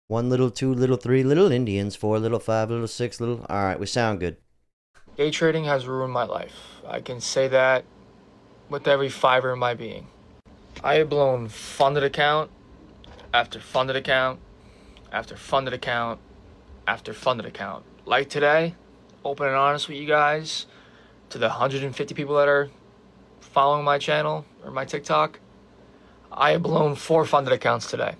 One little, two little, three little Indians, four little, five little, six little. All right, we sound good. Day trading has ruined my life. I can say that with every fiber in my being. I have blown funded account after funded account after funded account after funded account. Like today, open and honest with you guys, to the 150 people that are following my channel or my TikTok, I have blown four funded accounts today.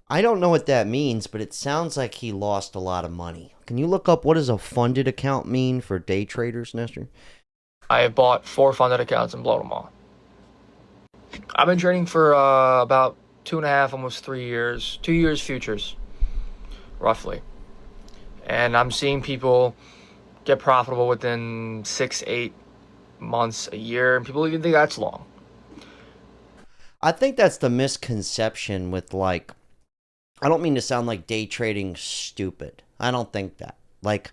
I don't know what that means, but it sounds like he lost a lot of money. Can you look up what does a funded account mean for day traders, Nestor? I have bought four funded accounts and blown them all. I've been trading for about 2.5, almost 3 years, 2 years futures, roughly. And I'm seeing people get profitable within 6, 8 months, a year, and people even think that's long. I think that's the misconception with like, I don't mean to sound like day trading stupid. I don't think that. Like,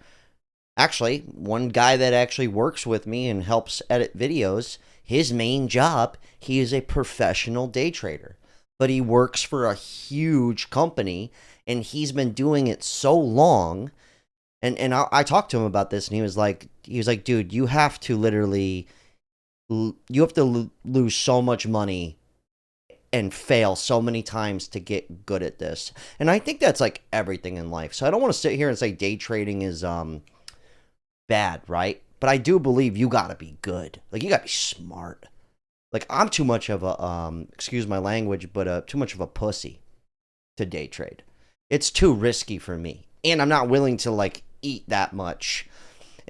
actually, one guy that actually works with me and helps edit videos, his main job, he is a professional day trader. But he works for a huge company and he's been doing it so long. And I talked to him about this and he was like, dude, you have to literally lose so much money and fail so many times to get good at this. And I think that's like everything in life. So I don't want to sit here and say day trading is bad, right? But I do believe you got to be good. Like you got to be smart. Like I'm too much of a excuse my language, but too much of a pussy to day trade. It's too risky for me. And I'm not willing to like eat that much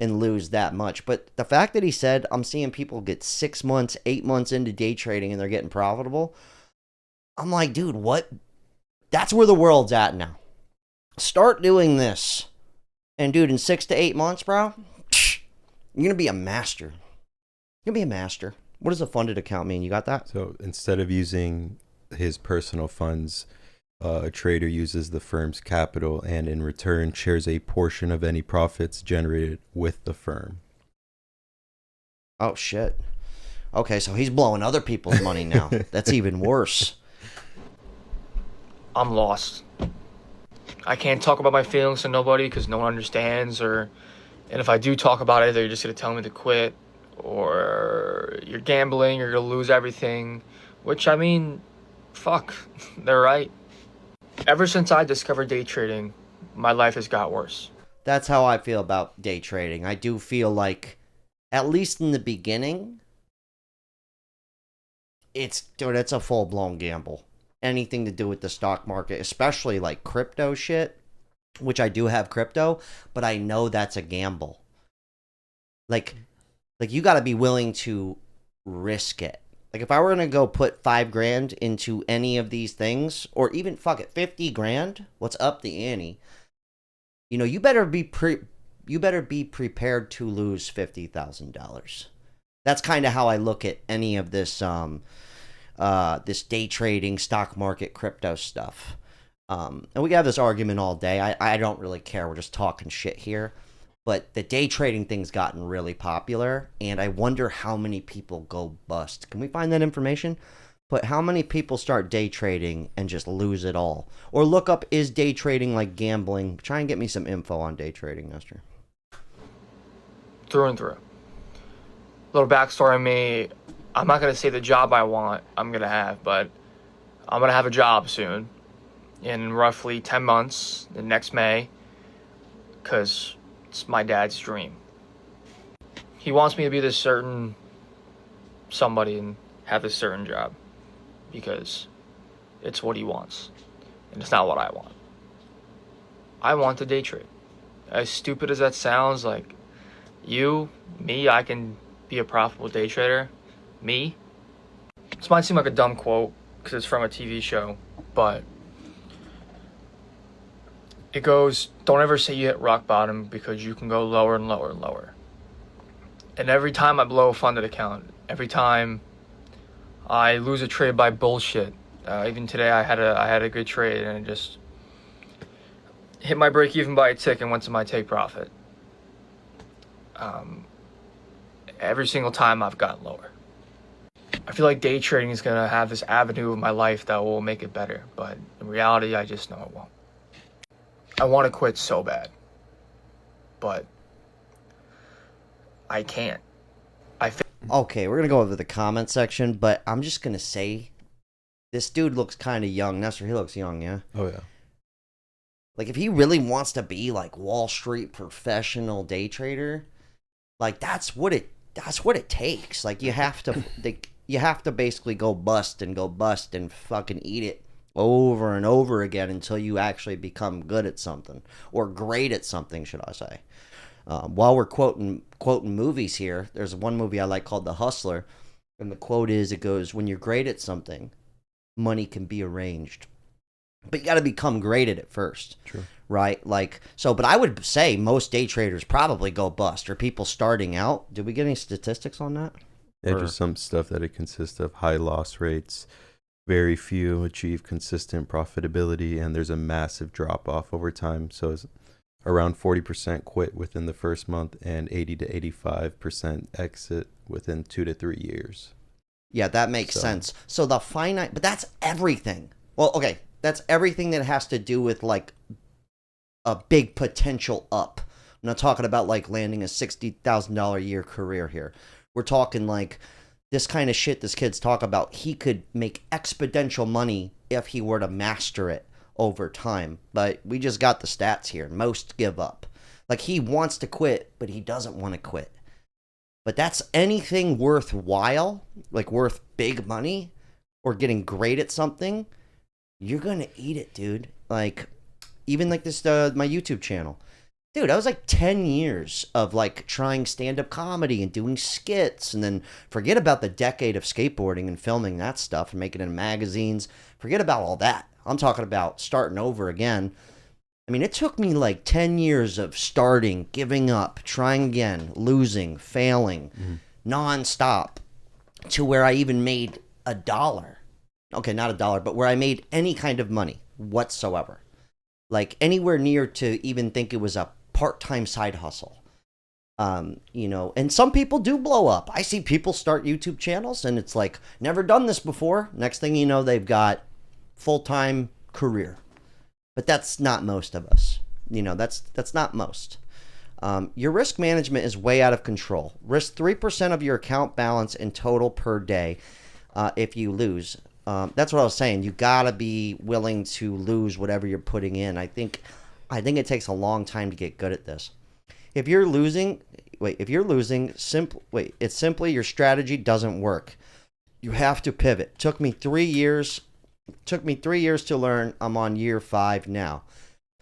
and lose that much. But the fact that he said I'm seeing people get 6 months, 8 months into day trading and they're getting profitable, I'm like, dude, what? That's where the world's at now. Start doing this. And dude, in 6 to 8 months, bro, you're gonna be a master. You're gonna be a master. What does a funded account mean? You got that? So instead of using his personal funds, a trader uses the firm's capital and in return shares a portion of any profits generated with the firm. Oh shit. Okay, so he's blowing other people's money now. That's even worse. I'm lost. I can't talk about my feelings to nobody because no one understands, and if I do talk about it, they're just gonna tell me to quit, or you're gambling, you're gonna lose everything. Which I mean, fuck, they're right. Ever since I discovered day trading, my life has got worse. That's how I feel about day trading. I do feel like, at least in the beginning, it's a full blown gamble. Anything to do with the stock market, especially like crypto shit, which I do have crypto, but I know that's a gamble. Like like you got to be willing to risk it. Like if I were gonna go put 5 grand into any of these things, or even fuck it, 50 grand, what's up the ante? You better be prepared to lose $50,000. That's kind of how I look at any of this day trading, stock market, crypto stuff. And we can have this argument all day. I don't really care. We're just talking shit here. But the day trading thing's gotten really popular, and I wonder how many people go bust. Can we find that information? But how many people start day trading and just lose it all? Or look up, is day trading like gambling? Try and get me some info on day trading, Nestor. Through and through. Little backstory on me. I'm not gonna say the job I want I'm gonna have, but I'm gonna have a job soon, in roughly 10 months, the next May, because it's my dad's dream. He wants me to be this certain somebody and have this certain job because it's what he wants, and it's not what I want. I want to day trade. As stupid as that sounds, like me, I can be a profitable day trader. Me? This might seem like a dumb quote because it's from a TV show, but it goes, don't ever say you hit rock bottom because you can go lower and lower and lower. And every time I blow a funded account, every time I lose a trade by bullshit, even today I had a good trade and it just hit my break even by a tick and went to my take profit. Every single time I've gotten lower. I feel like day trading is gonna have this avenue of my life that will make it better, but in reality, I just know it won't. I want to quit so bad, but I can't. I think Okay, we're gonna go over the comment section, but I'm just gonna say this dude looks kind of young. Nestor, he looks young, yeah. Oh yeah. Like if he really wants to be like Wall Street professional day trader, like that's what it takes. Like you have to basically go bust and fucking eat it over and over again until you actually become good at something or great at something, should I say? While we're quoting movies here, there's one movie I like called The Hustler, and the quote is, it goes, "When you're great at something, money can be arranged, but you got to become great at it first." True. Right? Like, so, but I would say most day traders probably go bust, or people starting out. Did we get any statistics on that? Yeah, Or- just some stuff that it consists of: high loss rates, very few achieve consistent profitability, and there's a massive drop off over time. So it's around 40% quit within the first month, and 80 to 85% exit within 2 to 3 years. Yeah, that makes So- sense. So the finite, but that's everything. Well, okay, that's everything that has to do with like a big potential up. I'm not talking about like landing a $60,000 a year career here. We're talking like this kind of shit this kid's talk about. He could make exponential money if he were to master it over time. But we just got the stats here. Most give up. Like he wants to quit, but he doesn't want to quit. But that's anything worthwhile, like worth big money or getting great at something, you're going to eat it, dude. Like even like this my YouTube channel. Dude, I was like 10 years of like trying stand-up comedy and doing skits, and then forget about the decade of skateboarding and filming that stuff and making it in magazines. Forget about all that. I'm talking about starting over again. I mean, it took me like 10 years of starting, giving up, trying again, losing, failing, nonstop, to where I even made $1. Okay, not $1, but where I made any kind of money whatsoever. Like anywhere near to even think it was a part-time side hustle. And some people do blow up. I see people start YouTube channels and it's like, never done this before. Next thing you know, they've got full-time career. But that's not most of us. That's not most. Your risk management is way out of control. Risk 3% of your account balance in total per day if you lose. That's what I was saying. You gotta be willing to lose whatever you're putting in. I think it takes a long time to get good at this. If you're losing, it's simply your strategy doesn't work. You have to pivot. Took me 3 years to learn. I'm on year 5 now.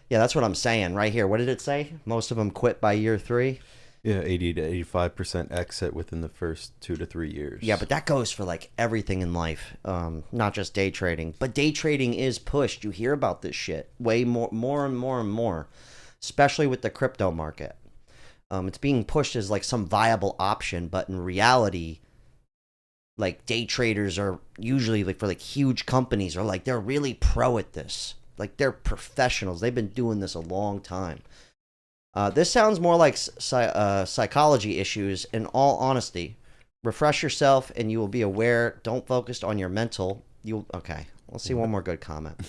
Yeah, that's what I'm saying right here. What did it say? Most of them quit by year 3. Yeah, 80 to 85% exit within the first 2 to 3 years. Yeah, but that goes for like everything in life, not just day trading. But day trading is pushed. You hear about this shit way more and more, especially with the crypto market. It's being pushed as like some viable option, but in reality, like day traders are usually like for like huge companies are like they're really pro at this. Like they're professionals. They've been doing this a long time. This sounds more like psychology issues. In all honesty, refresh yourself and you will be aware. Don't focus on your mental. Okay. Let's see one more good comment.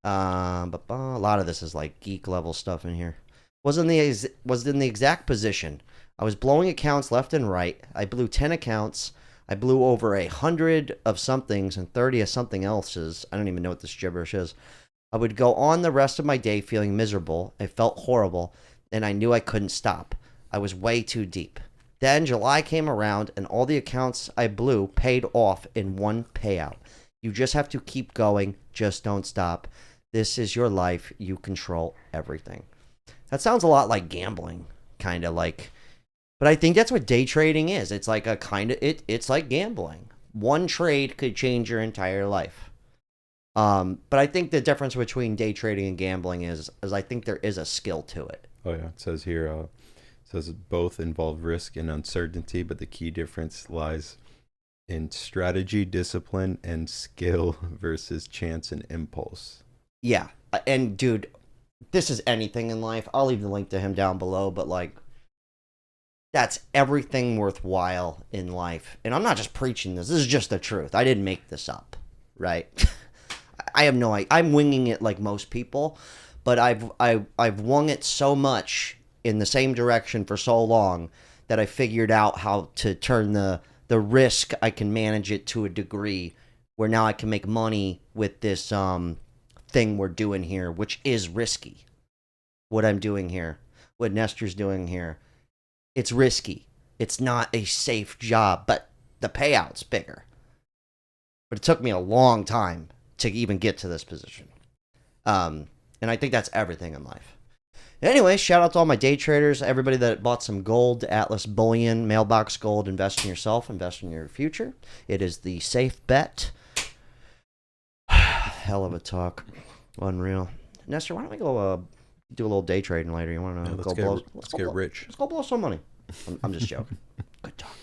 But a lot of this is like geek level stuff in here. Was in the exact position. I was blowing accounts left and right. I blew 10 accounts. I blew over 100 of somethings and 30 of something else's. I don't even know what this gibberish is. I would go on the rest of my day feeling miserable. It felt horrible, and I knew I couldn't stop. I was way too deep. Then July came around, and all the accounts I blew paid off in one payout. You just have to keep going. Just don't stop. This is your life. You control everything. That sounds a lot like gambling, kind of like. But I think that's what day trading is. It's like a kind of it's like gambling. One trade could change your entire life. But I think the difference between day trading and gambling is I think there is a skill to it. Oh yeah, it says here. It says both involve risk and uncertainty, but the key difference lies in strategy, discipline, and skill versus chance and impulse. Yeah, and dude, this is anything in life. I'll leave the link to him down below. But like, That's everything worthwhile in life. And I'm not just preaching this. This is just the truth. I didn't make this up, right? I have no idea. I'm winging it like most people, but I've wung it so much in the same direction for so long that I figured out how to turn the risk. I can manage it to a degree where now I can make money with this thing we're doing here, which is risky. What I'm doing here, what Nestor's doing here, it's risky. It's not a safe job, but the payout's bigger. But it took me a long time to even get to this position. And I think that's everything in life. Anyway, shout out to all my day traders, everybody that bought some gold, Atlas Bullion, Mailbox Gold. Invest in yourself, invest in your future. It is the safe bet. Hell of a talk. Unreal. Nestor, why don't we go do a little day trading later? You want to let's get rich. Let's go blow some money. I'm just joking. Good talk.